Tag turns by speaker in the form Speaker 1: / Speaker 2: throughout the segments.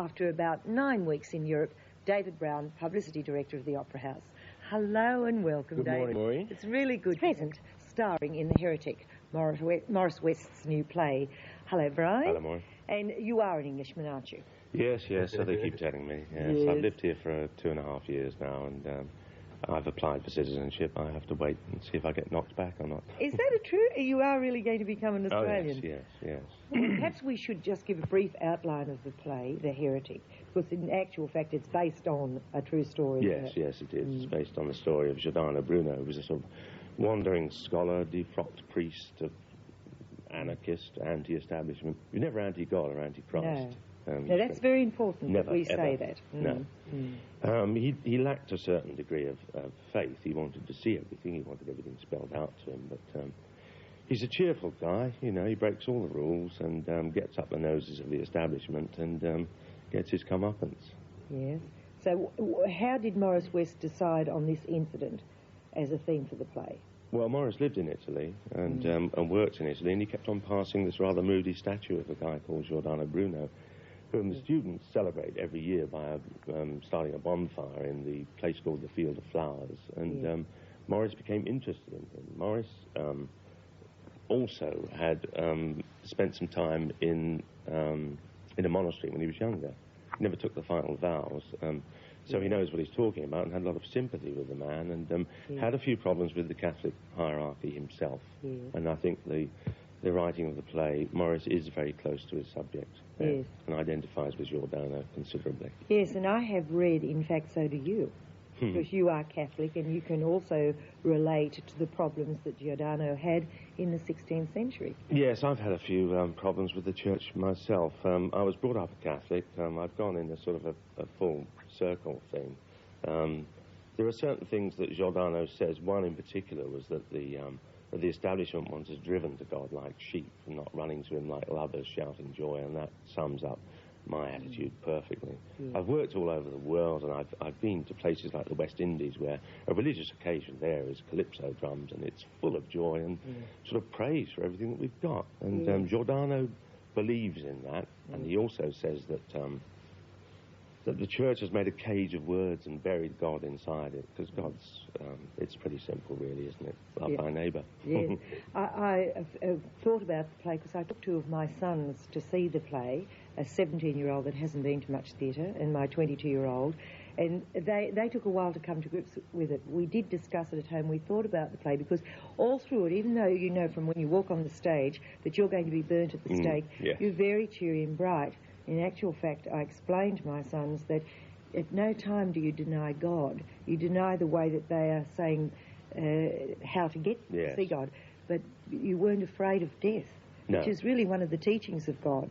Speaker 1: after about 9 weeks in Europe, David Bryan, Publicity Director of the Opera House. Hello and welcome,
Speaker 2: Good
Speaker 1: David.
Speaker 2: morning, Maureen.
Speaker 1: It's really good present, starring in the Heretic, Morris West's new play. Hello, Bryan.
Speaker 2: Hello, Maureen.
Speaker 1: And you are an Englishman, aren't you?
Speaker 2: Yes, so they keep telling me. Yes. I've lived here for 2.5 years now, and I've applied for citizenship. I have to wait and see if I get knocked back or not.
Speaker 1: Is that true? You are really going to become an Australian?
Speaker 2: Oh, yes.
Speaker 1: Well, perhaps we should just give a brief outline of the play, The Heretic, because in actual fact it's based on a true story.
Speaker 2: Yes, it is. It's based on the story of Giordano Bruno, who was a sort of wandering scholar, defrocked priest, anarchist, anti-establishment. He was never anti-God or anti-Christ.
Speaker 1: No, that's very important that we say that.
Speaker 2: No. He lacked a certain degree of faith. He wanted to see everything. He wanted everything spelled out to him. But he's a cheerful guy. You know, he breaks all the rules and gets up the noses of the establishment and gets his comeuppance.
Speaker 1: Yes. So how did Morris West decide on this incident as a theme for the play?
Speaker 2: Well, Morris lived in Italy and worked in Italy, and he kept on passing this rather moody statue of a guy called Giordano Bruno, whom the students celebrate every year by starting a bonfire in the place called the Field of Flowers. And Morris became interested in him. Morris also had spent some time in a monastery when he was younger. He never took the final vows, so he knows what he's talking about and had a lot of sympathy with the man, and had a few problems with the Catholic hierarchy himself. And I think the writing of the play, Morris is very close to his subject and identifies with Giordano considerably. Yes,
Speaker 1: and I have read, in fact, so do you, because you are Catholic and you can also relate to the problems that Giordano had in the 16th century.
Speaker 2: Yes, I've had a few problems with the church myself. I was brought up a Catholic. I've gone in a sort of a full circle thing. There are certain things that Giordano says. One in particular was that the establishment wants us driven to God like sheep and not running to him like lovers shouting joy, and that sums up my attitude perfectly. I've worked all over the world, and I've been to places like the West Indies where a religious occasion there is calypso drums, and it's full of joy and sort of praise for everything that we've got. And Giordano believes in that, and he also says that the church has made a cage of words and buried God inside it, because God's, it's pretty simple really, isn't it? Love thy neighbour.
Speaker 1: Yes. I thought about the play because I took 2 of my sons to see the play, a 17-year-old that hasn't been to much theatre and my 22-year-old, and they took a while to come to grips with it. We did discuss it at home. We thought about the play because all through it, even though you know from when you walk on the stage that you're going to be burnt at the stake, you're very cheery and bright. In actual fact, I explained to my sons that at no time do you deny God. You deny the way that they are saying how to get to see God, but you weren't afraid of death, which is really one of the teachings of God.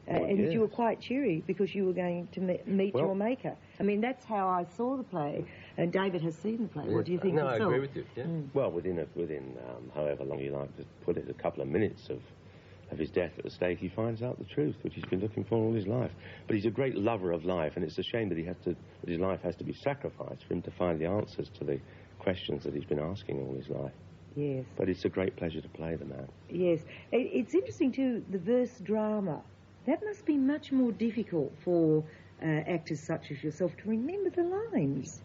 Speaker 1: And you were quite cheery because you were going to meet your Maker. I mean, that's how I saw the play, and David has seen the play. What do you think yourself?
Speaker 3: I agree with you,
Speaker 2: Well, within however long you like to put it, a couple of minutes of his death at the stake, he finds out the truth, which he's been looking for all his life. But he's a great lover of life, and it's a shame that his life has to be sacrificed for him to find the answers to the questions that he's been asking all his life.
Speaker 1: Yes.
Speaker 2: But it's a great pleasure to play the man.
Speaker 1: Yes. It's interesting, too, the verse drama. That must be much more difficult for actors such as yourself to remember the lines.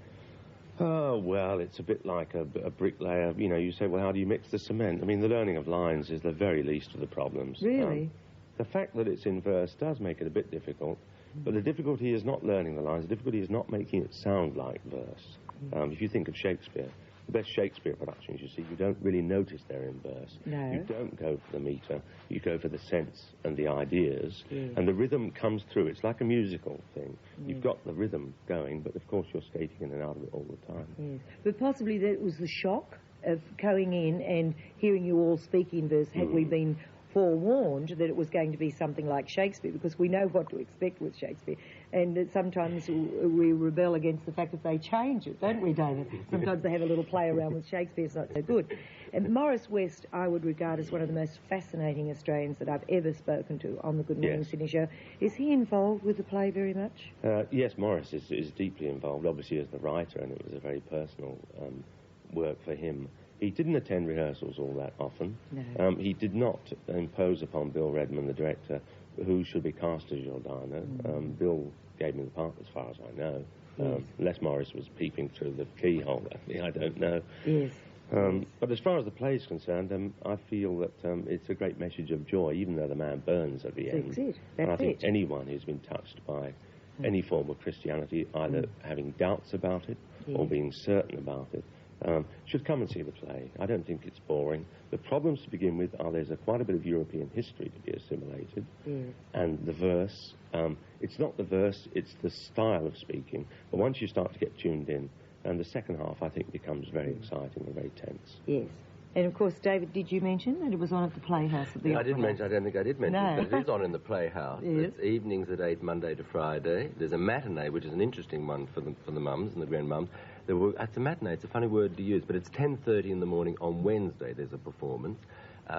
Speaker 2: Oh, well, it's a bit like a bricklayer. You know, you say, well, how do you mix the cement? I mean, the learning of lines is the very least of the problems.
Speaker 1: Really?
Speaker 2: The fact that it's in verse does make it a bit difficult, but the difficulty is not learning the lines. The difficulty is not making it sound like verse. If you think of Shakespeare, the best Shakespeare productions, you see, you don't really notice they're in verse.
Speaker 1: No.
Speaker 2: You don't go for the metre. You go for the sense and the ideas, and the rhythm comes through. It's like a musical thing. You've got the rhythm going, but of course you're skating in and out of it all the time.
Speaker 1: Yes. But possibly that was the shock of going in and hearing you all speak in verse. Had we been forewarned that it was going to be something like Shakespeare, because we know what to expect with Shakespeare, and that sometimes we rebel against the fact that they change it, don't we, David? Sometimes they have a little play around with Shakespeare, it's not so good. And Morris West, I would regard as one of the most fascinating Australians that I've ever spoken to on the Good Morning Sydney show. Is he involved with the play very much?
Speaker 2: Yes, Morris is deeply involved, obviously as the writer, and it was a very personal work for him. He didn't attend rehearsals all that often.
Speaker 1: No.
Speaker 2: He did not impose upon Bill Redman, the director, who should be cast as Giordano. Bill gave me the part, as far as I know.
Speaker 1: Yes.
Speaker 2: Les Morris was peeping through the keyhole. I don't know.
Speaker 1: Yes.
Speaker 2: But as far as the play is concerned, I feel that it's a great message of joy, even though the man burns at the end.
Speaker 1: That's it.
Speaker 2: And I
Speaker 1: That's
Speaker 2: think
Speaker 1: it.
Speaker 2: anyone who's been touched by any form of Christianity, either having doubts about it or being certain about it, should come and see the play. I don't think it's boring. The problems to begin with are there's quite a bit of European history to be assimilated, and the verse, it's not the verse, it's the style of speaking. But once you start to get tuned in, and the second half, I think, becomes very exciting and very tense.
Speaker 1: Yes. And, of course, David, did you mention that it was on at the Playhouse at the
Speaker 3: I did mention, I don't think I did mention
Speaker 1: No.
Speaker 3: it, but it is on in the Playhouse.
Speaker 1: Yes.
Speaker 3: It's evenings at 8, Monday to Friday. There's a matinee, which is an interesting one for the mums and the grandmums. It's a matinee, it's a funny word to use, but it's 10:30 in the morning on Wednesday there's a performance,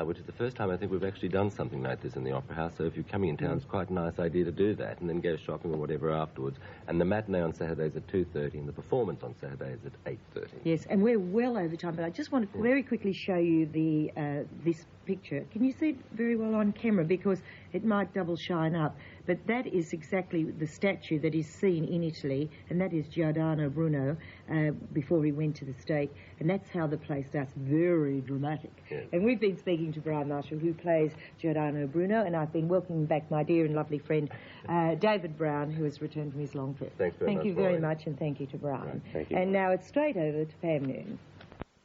Speaker 3: which is the first time I think we've actually done something like this in the Opera House, so if you're coming in town, it's quite a nice idea to do that, and then go shopping or whatever afterwards. And the matinee on Saturdays at 2:30, and the performance on Saturdays at 8:30.
Speaker 1: Yes, and we're well over time, but I just want to very quickly show you this picture. Can you see it very well on camera? Because it might double shine up. But that is exactly the statue that is seen in Italy, and that is Giordano Bruno before he went to the stake. And that's how the play starts, very dramatic.
Speaker 3: Yes.
Speaker 1: And we've been speaking to Bryan Marshall, who plays Giordano Bruno, and I've been welcoming back my dear and lovely friend, David Brown, who has returned from his long trip.
Speaker 3: Thanks very much,
Speaker 1: Thank you very
Speaker 3: Bryan.
Speaker 1: much, and thank you to Bryan.
Speaker 2: Right, thank you.
Speaker 1: And now it's straight over to Pam Noon.